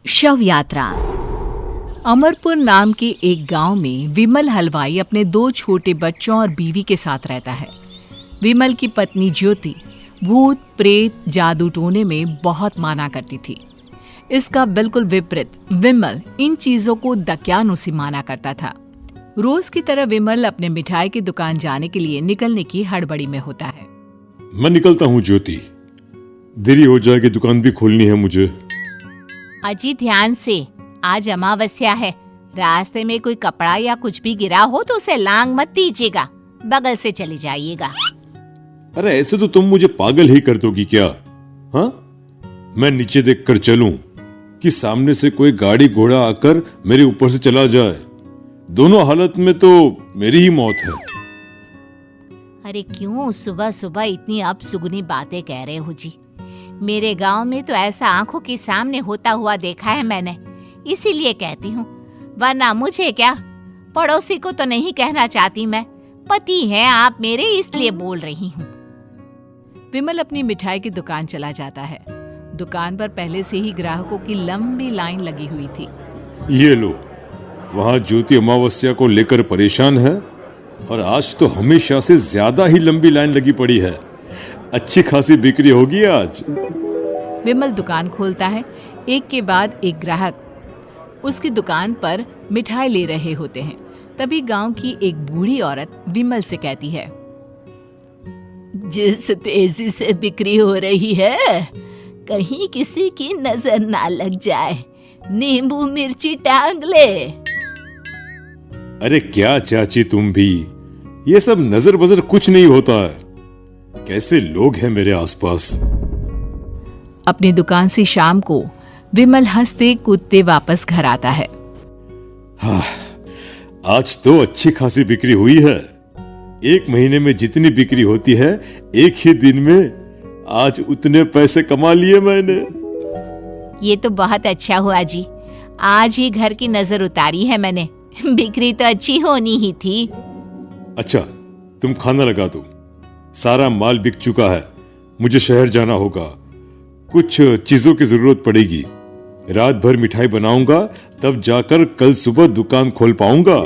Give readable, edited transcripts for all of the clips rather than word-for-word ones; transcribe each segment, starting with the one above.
शव यात्रा। अमरपुर नाम के एक गांव में विमल हलवाई अपने 2 छोटे बच्चों और बीवी के साथ रहता है। विमल की पत्नी ज्योति भूत प्रेत जादू टोने में बहुत माना करती थी। इसका बिल्कुल विपरीत विमल इन चीजों को दक्यानुसी माना करता था। रोज की तरह विमल अपने मिठाई की दुकान जाने के लिए निकलने की हड़बड़ी में होता है। मैं निकलता हूँ ज्योति, देरी हो जाएगी, दुकान भी खोलनी है मुझे। अजी ध्यान से, आज अमावस्या है। रास्ते में कोई कपड़ा या कुछ भी गिरा हो तो उसे लांग मत दीजिएगा, बगल से चले जाइएगा। अरे ऐसे तो तुम मुझे पागल ही कर दोगी क्या? हाँ, मैं नीचे देखकर चलूं कि सामने से कोई गाड़ी घोड़ा आकर मेरे ऊपर से चला जाए? दोनों हालत में तो मेरी ही मौत है। अरे क्यों सुबह सुबह इतनी अपसुगनी बातें कह रहे हो जी? मेरे गांव में तो ऐसा आंखों के सामने होता हुआ देखा है मैंने, इसीलिए कहती हूँ, वरना मुझे क्या, पड़ोसी को तो नहीं कहना चाहती मैं। पति हैं आप मेरे, इसलिए बोल रही हूँ। विमल अपनी मिठाई की दुकान चला जाता है। दुकान पर पहले से ही ग्राहकों की लंबी लाइन लगी हुई थी। ये लो, वहाँ ज्योति अमावस्या को लेकर परेशान है और आज तो हमेशा से ज्यादा ही लंबी लाइन लगी पड़ी है। अच्छी खासी बिक्री होगी आज। विमल दुकान खोलता है। एक के बाद एक ग्राहक उसकी दुकान पर मिठाई ले रहे होते हैं। तभी गांव की एक बूढ़ी औरत विमल से कहती है, जिस तेजी से बिक्री हो रही है, कहीं किसी की नजर ना लग जाए, नींबू मिर्ची टांग ले। अरे क्या चाची तुम भी, ये सब नजर बजर कुछ नहीं होता है। कैसे लोग हैं मेरे आसपास। अपनी दुकान से शाम को विमल हंसते कूदते वापस घर आता है। हाँ, आज तो अच्छी खासी बिक्री हुई है। एक महीने में जितनी बिक्री होती है, एक ही दिन में आज उतने पैसे कमा लिए मैंने। ये तो बहुत अच्छा हुआ जी, आज ही घर की नजर उतारी है मैंने। बिक्री तो अच्छी होनी ही थी। अच्छा, तुम खाना लगा दो, सारा माल बिक चुका है। मुझे शहर जाना होगा, कुछ चीजों की जरूरत पड़ेगी। रात भर मिठाई बनाऊंगा, तब जाकर कल सुबह दुकान खोल पाऊंगा।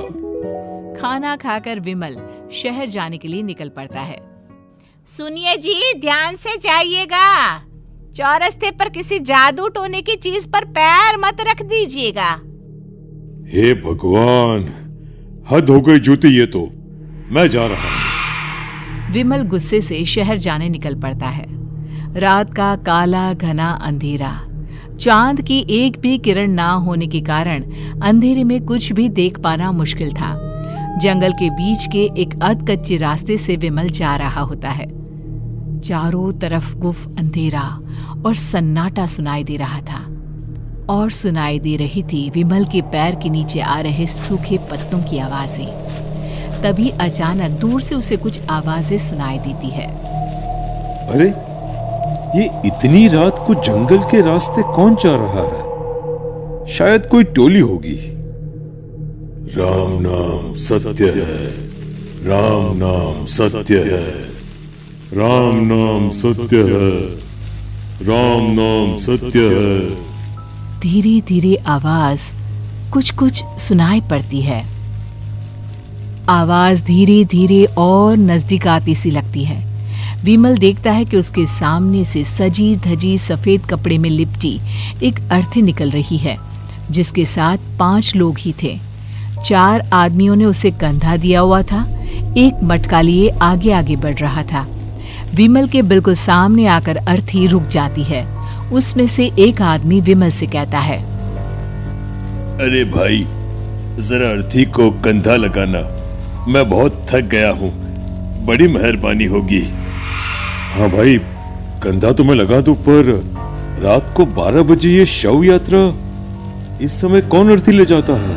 खाना खाकर विमल शहर जाने के लिए निकल पड़ता है। सुनिए जी, ध्यान से जाइएगा। चौरस्ते पर किसी जादू टोने की चीज पर पैर मत रख दीजिएगा। हे भगवान, हद हो गई ज्योति, ये तो मैं जा रहा हूं। विमल गुस्से से शहर जाने निकल पड़ता है। रात का काला घना अंधेरा, चांद की एक भी किरण ना होने के कारण अंधेरे में कुछ भी देख पाना मुश्किल था। जंगल के बीच के एक अधकच्चे रास्ते से विमल जा रहा होता है। चारों तरफ गुफ अंधेरा और सन्नाटा सुनाई दे रहा था, और सुनाई दे रही थी विमल के पैर के नीचे आ रहे सूखे पत्तों की आवाजें। तभी अचानक दूर से उसे कुछ आवाजें सुनाई देती है। अरे, ये इतनी रात को जंगल के रास्ते कौन जा रहा है? शायद कोई टोली होगी। राम नाम सत्य है, राम नाम सत्य है, राम नाम सत्य है, राम नाम सत्य है। धीरे धीरे आवाज कुछ कुछ सुनाई पड़ती है। आवाज धीरे धीरे और नजदीक आती सी लगती है। विमल देखता है कि उसके सामने से सजी धजी सफेद कपड़े में लिपटी एक अर्थी निकल रही है, जिसके साथ 5 लोग ही थे। 4 आदमियों ने उसे कंधा दिया हुआ था। एक मटका लिए आगे आगे बढ़ रहा था। विमल के बिल्कुल सामने आकर अर्थी रुक जाती है। उसमें से एक आदमी विमल से कहता है, अरे भाई, जरा अर्थी को कंधा लगाना, मैं बहुत थक गया हूँ, बड़ी मेहरबानी होगी। हाँ भाई, कंधा तो मैं लगा दूं, पर रात को 12 बजे ये शव यात्रा, इस समय कौन अर्थी ले जाता है?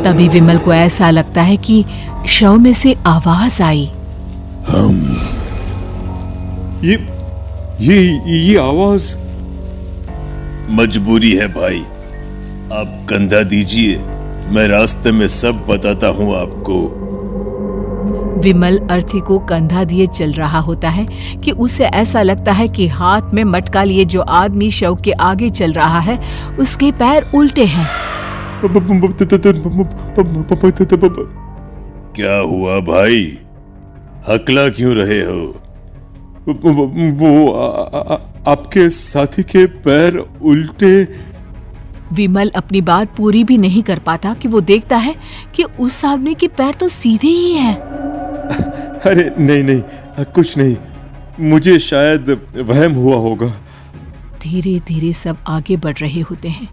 तभी विमल को ऐसा लगता है कि शव में से आवाज आई, ये आवाज। मजबूरी है भाई, आप कंधा दीजिए, मैं रास्ते में सब बताता हूँ आपको। विमल अर्थी को कंधा दिए चल रहा होता है कि उसे ऐसा लगता है कि हाथ में मटका लिए जो आदमी शव के आगे चल रहा है उसके पैर उल्टे हैं। क्या हुआ भाई, हकला क्यों रहे हो? वो आपके साथी के पैर उल्टे। विमल अपनी बात पूरी भी नहीं कर पाता कि वो देखता है कि उस आदमी के पैर तो सीधे ही हैं। अरे नहीं, कुछ नहीं, मुझे शायद वहम हुआ होगा। धीरे धीरे सब आगे बढ़ रहे होते हैं।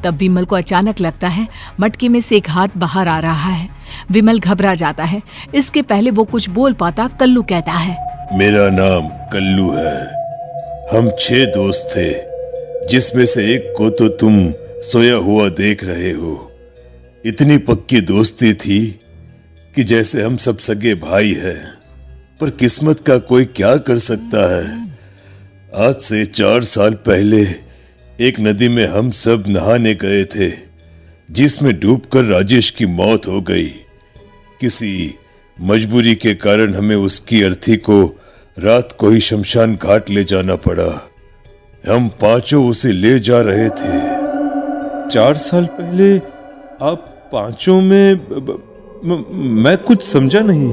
तब विमल को अचानक लगता है मटके में से एक हाथ बाहर आ रहा है। विमल घबरा जाता है। इसके पहले वो कुछ बोल पाता, कल्लू कहता है, मेरा नाम कल्लू है। हम 6 दोस्त थे, जिसमें से एक को तो तुम सोया हुआ देख रहे हो। इतनी पक्की दोस्ती थी कि जैसे हम सब सगे भाई हैं। पर किस्मत का कोई क्या कर सकता है। आज से 4 साल पहले एक नदी में हम सब नहाने गए थे, जिसमें डूबकर राजेश की मौत हो गई। किसी मजबूरी के कारण हमें उसकी अर्थी को रात को ही शमशान घाट ले जाना पड़ा। हम 5 उसे ले जा रहे थे। 4 साल पहले आप 5 में मैं कुछ समझा नहीं।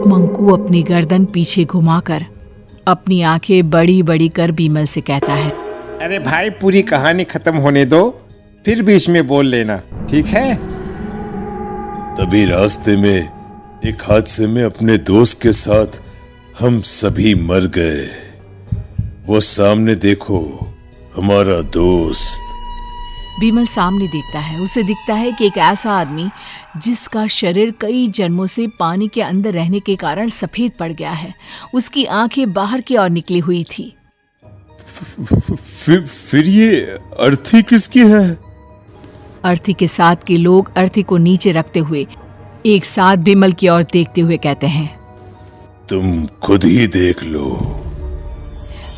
मंकू अपनी गर्दन पीछे घुमाकर अपनी आंखें बड़ी बड़ी कर विमल से कहता है, अरे भाई, पूरी कहानी खत्म होने दो, फिर बीच में बोल लेना, ठीक है? तभी रास्ते में एक हादसे में अपने दोस्त के साथ हम सभी मर गए। वो सामने देखो, हमारा दोस्त। विमल सामने देखता है। उसे दिखता है कि एक ऐसा आदमी जिसका शरीर कई जन्मों से पानी के अंदर रहने के कारण सफेद पड़ गया है। उसकी आंखें बाहर की ओर निकली हुई थी। फिर ये अर्थी किसकी है? अर्थी के साथ के लोग अर्थी को नीचे रखते हुए एक साथ विमल की ओर देखते हुए कहते हैं, तुम खुद ही देख लो।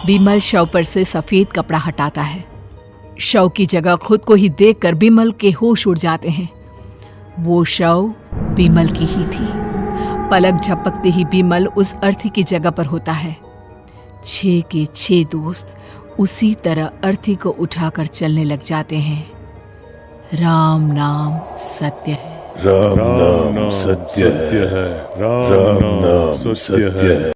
विमल शव पर से सफेद कपड़ा हटाता है। शव की जगह खुद को ही देखकर विमल के होश उड़ जाते हैं। वो शव विमल की ही थी। पलक झपकते ही विमल उस अर्थी की जगह पर होता है। 6 के 6 दोस्त उसी तरह अर्थी को उठाकर चलने लग जाते हैं। राम नाम सत्य है। राम नाम सत्य है। राम नाम सत्य है।